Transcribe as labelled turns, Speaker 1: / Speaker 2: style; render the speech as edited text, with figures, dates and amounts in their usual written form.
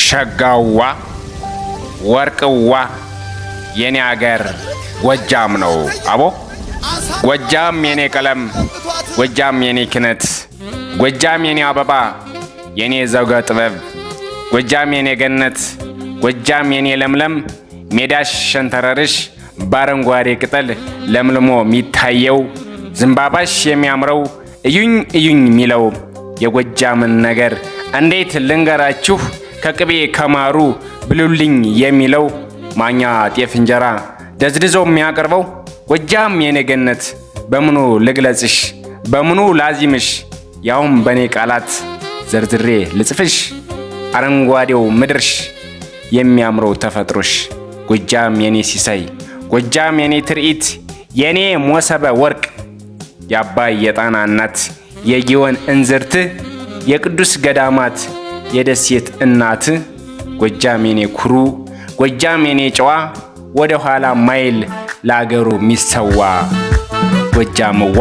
Speaker 1: ሸጋዋ ወርቅዋ የኔ አገር ጎጃም ነው አቦ። ጎጃም የኔ ቀለም፣ ጎጃም የኔ ክነት፣ ጎጃም የኔ አበባ የኔ ዘውገ ጥበብ፣ ጎጃም የኔ ገነት፣ ጎጃም የኔ ለምለም ሜዳሽ ሸንተረርሽ በአረንጓዴ ቅጠል ለምልሞ የሚታየው ዝንባባሽ የሚያምረው እዩኝ እዩኝ ሚለው የጎጃምን ነገር እንዴት ልንገራችሁ ከቅቤ ከማሩ ብሉልኝ የሚለው ማኛ ጤፍ እንጀራ ደዝድዞ የሚያቀርበው ጎጃም የኔ ገነት በምኑ ልግለጽሽ በምኑ ላዚምሽ ያውም በኔ ቃላት ዘርዝሬ ልጽፍሽ አረንጓዴው ምድርሽ የሚያምረው ተፈጥሮሽ ጎጃም የኔ ሲሳይ ጎጃም የኔ ትርኢት የኔ ሞሰበ ወርቅ የአባይ የጣና እናት የጊዮን እንዝርት የቅዱስ ገዳማት የደሴት እናት ጎጃም የኔ ኩሩ ጎጃም የኔ ጨዋ ወደ ኋላ ማይል ለአገሩ ሚሰዋ ጎጃምዋ